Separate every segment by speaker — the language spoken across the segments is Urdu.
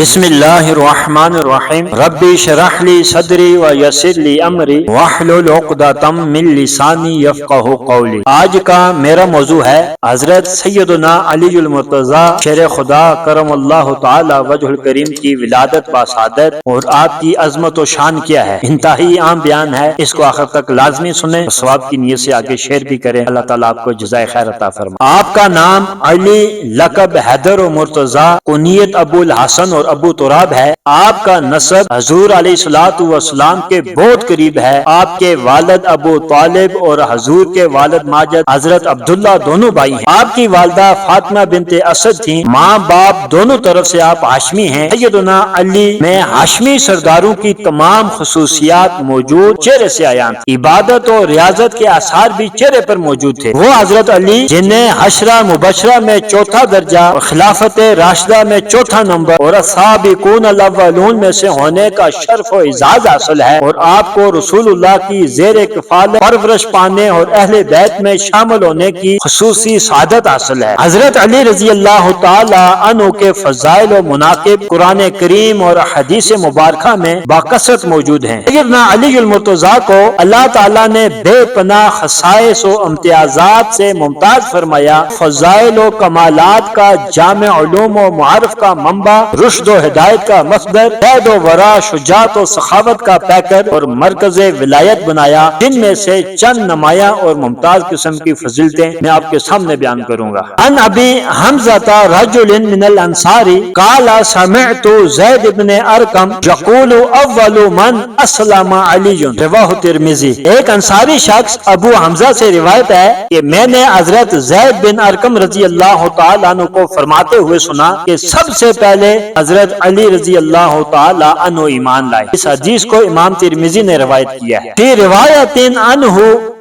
Speaker 1: بسم اللہ الرحمن الرحیم ربی شرح لی صدری و یسر لی امری واحلل عقدۃ من لسانی یفقہوا قولی۔ آج کا میرا موضوع ہے حضرت سیدنا علی المرتضیٰ شیر خدا کرم اللہ تعالی وجہ الکریم کی ولادت باسعادت اور آپ کی عظمت و شان کیا ہے۔ انتہائی عام بیان ہے، اس کو آخر تک لازمی سنیں، ثواب کی نیت سے آگے شیئر بھی کریں۔ اللہ تعالیٰ آپ کو جزائے خیر عطا فرمائے۔ آپ کا نام علی، لقب حیدر و مرتضیٰ، کنیت ابو الحسن اور ابو تراب ہے۔ آپ کا نسب حضور علیہ الصلوۃ والسلام کے بہت قریب ہے۔ آپ کے والد ابو طالب اور حضور کے والد ماجد حضرت عبداللہ دونوں بھائی ہیں۔ آپ کی والدہ فاطمہ بنت اسد تھیں۔ ماں باپ دونوں طرف سے آپ ہاشمی ہیں۔ سیدنا علی میں ہاشمی سرداروں کی تمام خصوصیات موجود چہرے سے عیاں تھیں۔ عبادت اور ریاضت کے آثار بھی چہرے پر موجود تھے۔ وہ حضرت علی جنہیں عشرہ مبشرہ میں چوتھا درجہ اور خلافت راشدہ میں چوتھا نمبر اور السابقون الاولون میں سے ہونے کا شرف و اعزاز حاصل ہے، اور آپ کو رسول اللہ کی زیر کفالت پرورش پانے اور اہل بیت میں شامل ہونے کی خصوصی سعادت حاصل ہے۔ حضرت علی رضی اللہ تعالی عنہ کے فضائل و مناقب قرآن کریم اور حدیث مبارکہ میں باکثرت موجود ہیں۔ سیدنا علی المرتضیٰ کو اللہ تعالیٰ نے بے پناہ خصائص و امتیازات سے ممتاز فرمایا۔ فضائل و کمالات کا جامع، علوم و معارف کا منبع، رشد و ہدایت کا مصدر، قید و ورع، شجاعت و سخاوت کا پیکر اور مرکز ولایت بنایا، جن میں سے چند نمایاں اور ممتاز قسم کی فضیلتیں میں آپ کے سامنے بیان کروں گا۔ ان ابی حمزہ رجل من الانصار قال سمعت زید بن ارقم یقول اول من اسلم علی رواہ ترمذی۔ ایک انصاری شخص ابو حمزہ سے روایت ہے کہ میں نے حضرت زید بن ارقم رضی اللہ تعالی عنہ کو فرماتے ہوئے سنا کہ سب سے پہلے حضرت علی رضی اللہ تعالی عنہ ایمان لائے۔ اس حدیث کو امام ترمذی نے روایت کیا ہے۔ فی روایت عنہ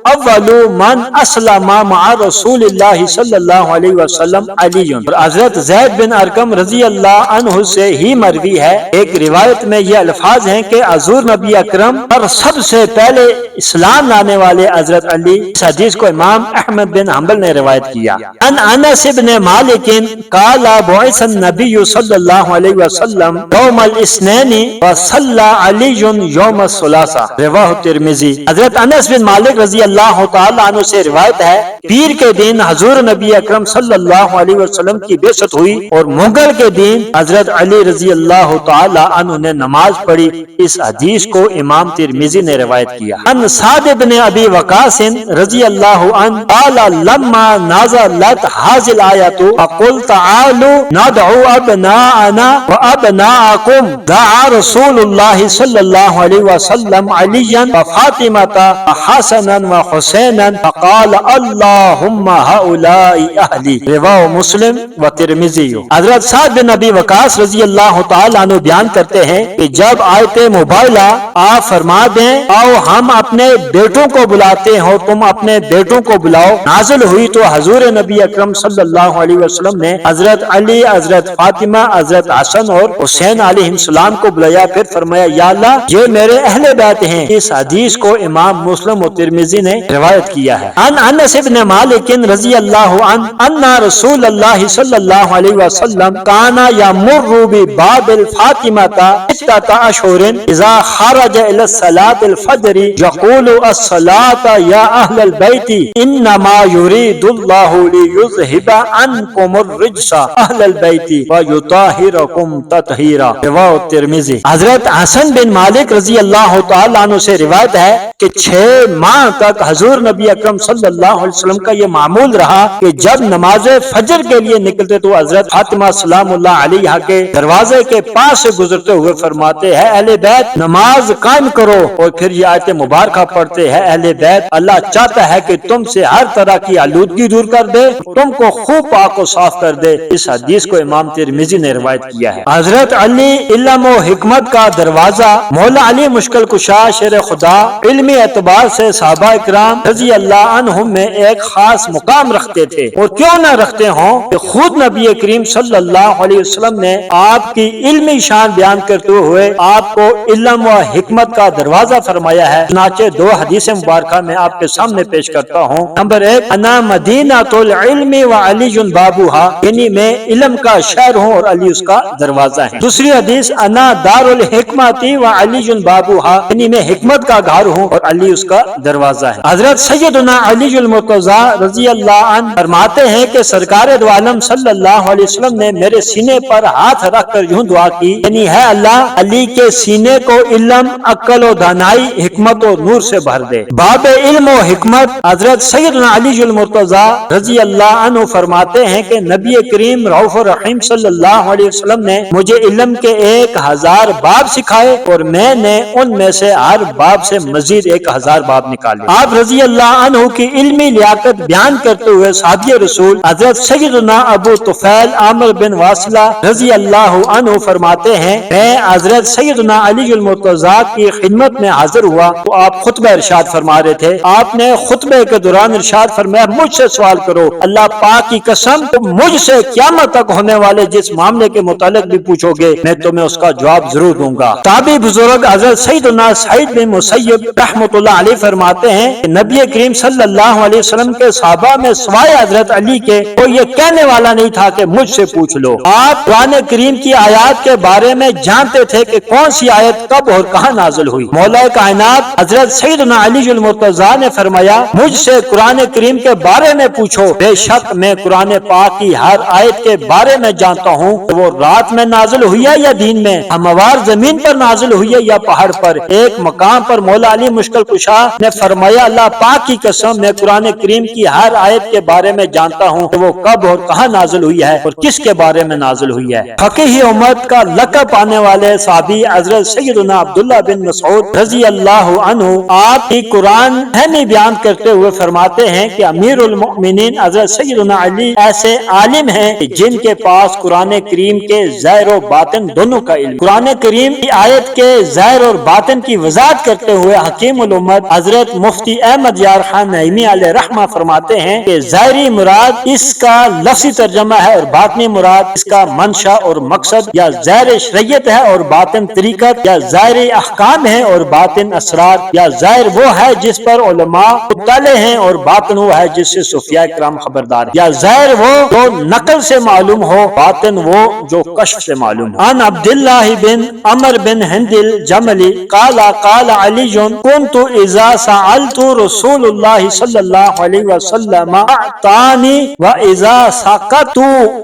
Speaker 1: اول من اسلم مع رسول اللہ صلی اللہ علیہ وسلم علی، اور حضرت زید بن ارقم رضی اللہ عنہ سے ہی مروی ہے۔ ایک روایت میں یہ الفاظ ہیں کہ حضور نبی اکرم پر سب سے پہلے اسلام لانے والے حضرت علی۔ اس حدیث کو امام احمد بن حنبل نے روایت کیا۔ ان انس بن مالک قال بعث النبی صلی اللہ علیہ وسلم یوم الاثنین وصلی علی یوم الثلاثاء رواہ ترمذی۔ حضرت انس بن مالک رضی اللہ تعالی عنہ سے روایت ہے، پیر کے دن حضور نبی اکرم صلی اللہ علیہ وسلم کی بعثت ہوئی اور منگل کے دن حضرت علی رضی اللہ تعالی عنہ نے نماز پڑھی۔ اس حدیث کو امام ترمذی نے روایت کیا۔ ان سعد بن ابی وقاص رضی اللہ عنہ قال لما نزلت هذه الآیة فقل تعالوا ندعو ابناءنا وابناءکم دعا رسول اللہ صلی اللہ علیہ وسلم علیا وفاطمة وحسنا وحسینا فقال اللہم هؤلاء اہلی رواہ مسلم و ترمذی۔ حضرت سعد بن ابی وقاص رضی اللہ تعالی عنہ بیان کرتے ہیں کہ جب آیت مبارکہ آپ فرما دیں آؤ ہم اپنے بیٹوں کو بلاتے ہو، تم اپنے بیٹوں کو بلاؤ، نازل ہوئی تو حضور نبی اکرم صلی اللہ علیہ وسلم نے حضرت علی، حضرت فاطمہ، حضرت حسن اور حسین علیہ السلام کو بلایا، پھر فرمایا یا اللہ یہ میرے اہل بیت ہیں۔ اس حدیث کو امام مسلم و ترمذی نے روایت کیا ہے۔ ان انس بن مالک رضی اللہ عنہ ان رسول اللہ صلی اللہ علیہ وسلم کان یمر بباب الفاطمة ستة اشہر اذا خرج الى الصلاة الفجر یقول الصلاة یا اہل البیت انما یرید اللہ لیذہب عنکم الرجس اہل البیت ویطہرکم تطہیرا رواہ ترمذی۔ حضرت حسن بن مالک رضی اللہ تعالی عنہ سے روایت ہے کہ 6 ماہ تک حضور نبی اکرم صلی اللہ علیہ وسلم کا یہ معمول رہا کہ جب نماز فجر کے لیے نکلتے تو حضرت فاطمہ سلام اللہ علیہا کے دروازے کے پاس سے گزرتے ہوئے فرماتے ہیں اہل بیت نماز قائم کرو، اور پھر یہ آیت مبارکہ پڑھتے ہیں اہل بیت اللہ چاہتا ہے کہ تم سے ہر طرح کی آلودگی دور کر دے، تم کو خوب پاک و صاف کر دے۔ اس حدیث کو امام ترمذی نے روایت کیا ہے۔ حضرت علی علم و حکمت کا دروازہ، مولا علی مشکل کشا شیر خدا، علمی اعتبار سے صحابہ اکرام رضی اللہ عنہم میں ایک خاص مقام رکھتے تھے، اور کیوں نہ رکھتے ہوں کہ خود نبی کریم صلی اللہ علیہ وسلم نے آپ کی علمی شان بیان کرتے ہوئے آپ کو علم و حکمت کا دروازہ فرمایا ہے۔ چنانچہ دو حدیث مبارکہ میں آپ کے سامنے پیش کرتا ہوں۔ نمبر 1، انا مدینۃ العلم و علی بابوہا، یعنی میں علم کا شہر ہوں اور علی اس کا دروازہ ہے۔ دوسری حدیث، انا دار الحکمت و علی بابوہا، یعنی میں حکمت کا گھر ہوں اور علی اس کا دروازہ ہے۔ حضرت سیدنا علی المرتضیٰ رضی اللہ عنہ فرماتے ہیں کہ سرکار دو عالم صلی اللہ علیہ وسلم نے میرے سینے پر ہاتھ رکھ کر یوں دعا کی، یعنی ہے اللہ علی کے سینے کو علم، عقل و دانائی، حکمت و نور سے بھر دے۔ باب علم و حکمت، حضرت سیدنا علی المرتضیٰ رضی اللہ عنہ فرماتے ہیں کہ نبی کریم رؤوف الرحیم صلی اللہ علیہ وسلم نے مجھے علم کے 1000 باب سکھائے اور میں نے ان میں سے ہر باب سے مزید 1000 باب نکالے۔ آپ رضی اللہ عنہ کی علمی لیاقت بیان کرتے ہوئے صحابی رسول حضرت سیدنا ابو طفیل عامر بن واصلہ رضی اللہ عنہ فرماتے ہیں، میں حضرت سیدنا علی المرتضیٰ کی خدمت میں حاضر ہوا تو آپ خطبہ ارشاد فرما رہے تھے۔ آپ نے خطبے کے دوران ارشاد فرمایا، مجھ سے سوال کرو، اللہ پاک کی قسم تم مجھ سے قیامت تک ہونے والے جس معاملے کے متعلق بھی پوچھو گے میں تمہیں اس کا جواب ضرور دوں گا۔ تابعی بزرگ حضرت سیدنا سعید بن مسیب رحمۃ اللہ علیہ فرماتے ہیں کہ نبی کریم صلی اللہ علیہ وسلم کے صحابہ میں سوائے حضرت علی کے کوئی یہ کہنے والا نہیں تھا کہ مجھ سے پوچھ لو۔ آپ قرآن کریم کی آیات کے بارے میں جانتے تھے کہ کون سی آیت کب اور کہاں نازل ہوئی۔ مولا کائنات حضرت سیدنا علی المرتضیٰ نے فرمایا، مجھ سے قرآن کریم کے بارے میں پوچھو، بے شک میں قرآن پاک کی ہر آیت کے بارے میں جانتا ہوں کہ وہ رات میں نازل ہوئی ہے یا دن میں، ہموار زمین پر نازل ہوئی ہے یا پہاڑ پر۔ ایک مقام پر مولا علی مشکل کشا نے فرمایا، اللہ پاک کی قسم میں قرآن کریم کی ہر آیت کے بارے میں جانتا ہوں کہ وہ کب اور کہاں نازل ہوئی ہے اور کس کے بارے میں نازل ہوئی ہے۔ فقیہ امت کا لقب پانے والے صحابی حضرت سیدنا عبداللہ بن مسعود رضی اللہ عنہ آپ کی قرآن فہمی بیان کرتے ہوئے فرماتے ہیں کہ امیر المؤمنین حضرت سیدنا علی ایسے عالم ہیں جن کے پاس قرآن کریم کے ظاہر و باطن دونوں کا علم۔ قرآن کریم کی آیت کے ظاہر اور باطن کی وضاحت کرتے ہوئے حکیم الامت حضرت مفتی احمد یار خان نعیمی علیہ رحمہ فرماتے ہیں کہ ظاہری مراد اس کا لفظی ترجمہ ہے اور باطنی مراد اس کا منشا اور مقصد، یا ظاہر شریعت ہے اور باطن طریقت، یا ظاہر احکام ہے اور باطن اسرار، یا ظاہر وہ ہے جس پر علماء مطلع ہیں اور باطن وہ ہے جس سے صوفیاء کرام خبردار ہیں، یا ظاہر وہ جو نقل سے معلوم ہو، باطن وہ جو کشف سے معلوم ہو۔ ان عبداللہ بن عمر بن ہند الجملی قال قال علی كنت اذا سألت رسول اللہ صلی اللہ علیہ وسلم اعطانی واذا سقطت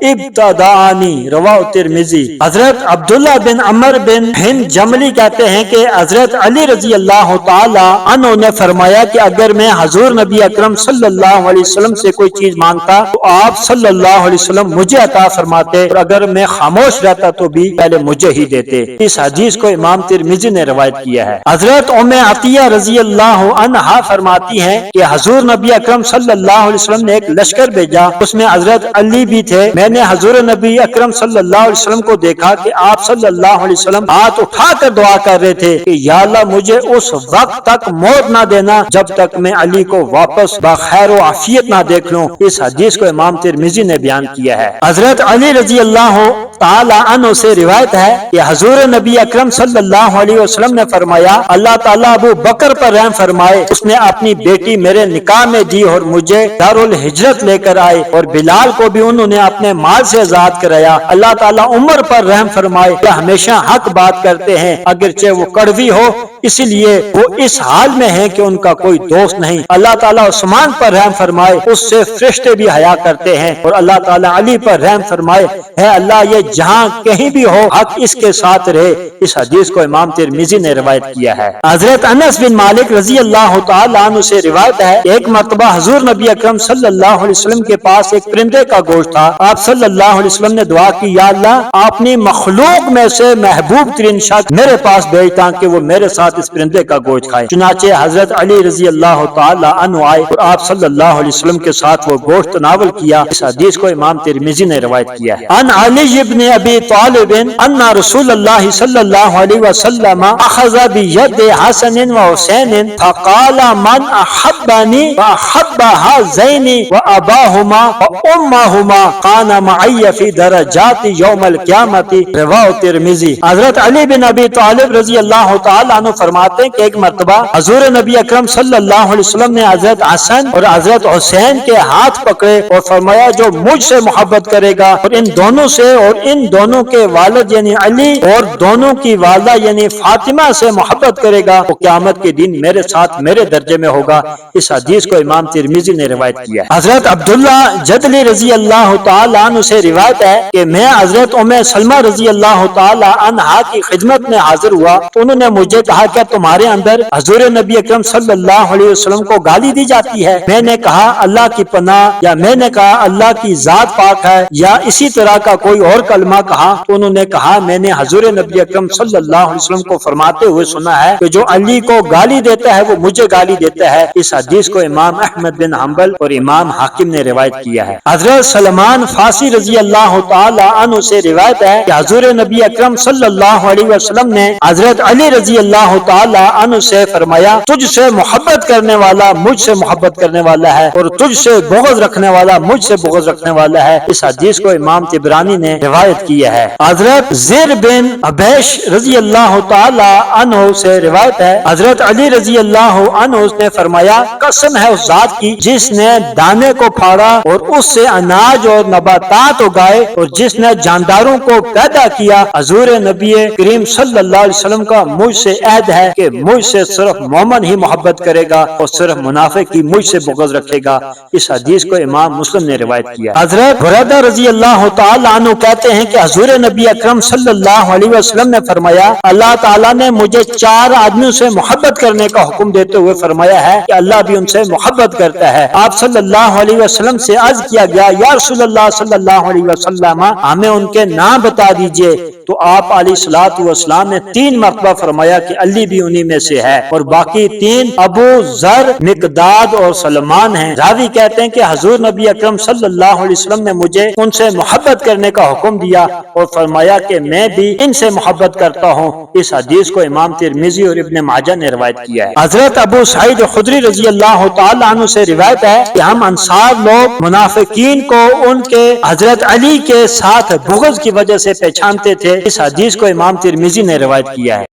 Speaker 1: ابتدانی، رواہ ترمذی۔ حضرت عبداللہ بن عمر بن ہند جملی کہتے ہیں کہ حضرت علی رضی اللہ تعالی عنہ نے فرمایا کہ اگر میں حضور نبی اکرم صلی اللہ علیہ وسلم سے کوئی چیز مانگتا تو آپ صلی اللہ علیہ وسلم مجھے عطا فرماتے، اور اگر میں خاموش رہتا تو بھی پہلے مجھے ہی دیتے۔ اس حدیث کو امام ترمذی نے روایت کیا ہے۔ حضرت ام عطیہ رضی اللہ عنہا فرماتی ہیں کہ حضور نبی اکرم صلی اللہ علیہ وسلم نے ایک لشکر بھیجا، اس میں حضرت علی بھی تھے۔ میں نے حضور نبی اکرم صلی اللہ علیہ وسلم کو دیکھا کہ آپ صلی اللہ علیہ وسلم ہاتھ اٹھا کر دعا کر رہے تھے کہ یا اللہ مجھے اس وقت تک موت نہ دینا جب تک میں علی کو واپس بخیر و عافیت نہ دیکھ لوں۔ اس حدیث کو امام ترمذی نے بیان کیا ہے۔ حضرت علی رضی اللہ تعالی عنہ سے روایت ہے کہ حضور نبی اکرم صلی اللہ علیہ وسلم نے فرمایا، اللہ تعالیٰ ابو بکر پر رحم فرمائے، اس نے اپنی بیٹی میرے نکاح میں دی اور مجھے دارالہجرت لے کر آئے، اور بلال کو بھی انہوں نے اپنے مال سے آزاد کرایا۔ اللہ تعالیٰ عمر پر رحم فرمائے کہ ہمیشہ حق بات کرتے ہیں اگرچہ وہ کڑوی ہو، اسی لیے وہ اس حال میں ہیں کہ ان کا کوئی دوست نہیں۔ اللہ تعالیٰ عثمان پر رحم فرمائے، اس سے فرشتے بھی حیا کرتے ہیں، اور اللہ تعالیٰ علی پر رحم فرمائے، ہے اللہ یہ جہاں کہیں بھی ہو حق اس کے ساتھ رہے۔ اس حدیث کو امام ترمذی نے روایت کیا ہے۔ حضرت انس بن مالک رضی اللہ تعالی عنہ سے روایت ہے، ایک مرتبہ حضور نبی اکرم صلی اللہ علیہ وسلم کے پاس ایک پرندے کا گوشت تھا۔ آپ صلی اللہ علیہ وسلم نے دعا کی، یا اللہ اپنی مخلوق میں سے محبوب ترین شخص میرے پاس بھیج تاکہ وہ میرے ساتھ ساتھ اس پرندے کا گوشت کھائے۔ چنانچہ حضرت علی رضی اللہ تعالی عنہ آئے اور آپ صلی اللہ علیہ وسلم کے ساتھ وہ گوشت تناول کیا۔ اس حدیث کو امام ترمذی نے روایت کیا ہے۔ عن علی بن ابی طالب ان رسول اللہ صلی اللہ علیہ وسلم اخذ بید حسن و حسین فقال من احبنی واحب هذین واباهما وامهما كان معي في درجات یوم القیامت، رواہ ترمذی۔ حضرت علی بن ابی طالب رضی اللہ تعالی عنہ فرماتے ہیں کہ ایک مرتبہ حضور نبی اکرم صلی اللہ علیہ وسلم نے حضرت حسن اور حضرت حسین کے ہاتھ پکڑے اور فرمایا جو مجھ سے محبت کرے گا اور ان دونوں سے اور ان دونوں کے والد یعنی علی اور دونوں کی والدہ یعنی فاطمہ سے محبت کرے گا وہ قیامت کے دن میرے ساتھ میرے درجے میں ہوگا۔ اس حدیث کو امام ترمذی نے روایت کیا ہے۔ حضرت عبداللہ جدلی رضی اللہ تعالی عنہ سے روایت ہے کہ میں حضرت ام سلمہ رضی اللہ تعالی عنہا کی خدمت میں حاضر ہوا تو انہوں نے مجھے کہا کہ تمہارے اندر حضور نبی اکرم صلی اللہ علیہ وسلم کو گالی دی جاتی ہے؟ میں نے کہا اللہ کی پناہ، یا میں نے کہا اللہ کی ذات پاک ہے، یا اسی طرح کا کوئی اور کلمہ کہا تو انہوں نے کہا میں نے حضور نبی اکرم صلی اللہ علیہ وسلم کو فرماتے ہوئے سنا ہے کہ جو علی کو گالی دیتا ہے وہ مجھے گالی دیتا ہے۔ اس حدیث کو امام احمد بن حنبل اور امام حاکم نے روایت کیا ہے۔ حضرت سلمان فارسی رضی اللہ تعالی عنہ سے روایت ہے کہ حضور نبی اکرم صلی اللہ علیہ وسلم نے حضرت علی رضی اللہ تعالی عنہ سے فرمایا تجھ سے محبت کرنے والا مجھ سے محبت کرنے والا ہے اور تجھ سے بغض رکھنے والا مجھ سے بغض رکھنے والا ہے۔ اس حدیث کو امام طبرانی نے روایت کیا ہے۔ حضرت زیر بن عبیش رضی اللہ تعالی عنہ سے روایت ہے حضرت علی رضی اللہ عنہ نے فرمایا قسم ہے اس ذات کی جس نے دانے کو پھاڑا اور اس سے اناج اور نباتات اگائے اور جس نے جانداروں کو پیدا کیا، حضور نبی کریم صلی اللہ علیہ وسلم کا مجھ سے عہد ہے کہ مجھ سے صرف مومن ہی محبت کرے گا اور صرف منافق کی مجھ سے بغض رکھے گا۔ اس حدیث کو امام مسلم نے روایت کیا۔ حضرت بریدہ رضی اللہ تعالی عنہ کہتے ہیں کہ حضور نبی اکرم صلی اللہ علیہ وسلم نے فرمایا اللہ تعالیٰ نے مجھے 4 آدمیوں سے محبت کرنے کا حکم دیتے ہوئے فرمایا ہے کہ اللہ بھی ان سے محبت کرتا ہے۔ آپ صلی اللہ علیہ وسلم سے عرض کیا گیا یا رسول اللہ صلی اللہ علیہ وسلم ہمیں ان کے نام بتا دیجئے، تو آپ علیہ الصلوۃ والسلام نے 3 مرتبہ فرمایا کہ علی بھی انہی میں سے ہے اور باقی 3 ابو ذر، مقداد اور سلمان ہیں۔ راوی کہتے ہیں کہ حضور نبی اکرم صلی اللہ علیہ وسلم نے مجھے ان سے محبت کرنے کا حکم دیا اور فرمایا کہ میں بھی ان سے محبت کرتا ہوں۔ اس حدیث کو امام ترمذی اور ابن ماجہ نے روایت کیا ہے۔ حضرت ابو سعید خدری رضی اللہ تعالی عنہ سے روایت ہے کہ ہم انصار لوگ منافقین کو ان کے حضرت علی کے ساتھ بغض کی وجہ سے پہچانتے تھے۔ اس حدیث کو امام ترمذی نے روایت کیا ہے۔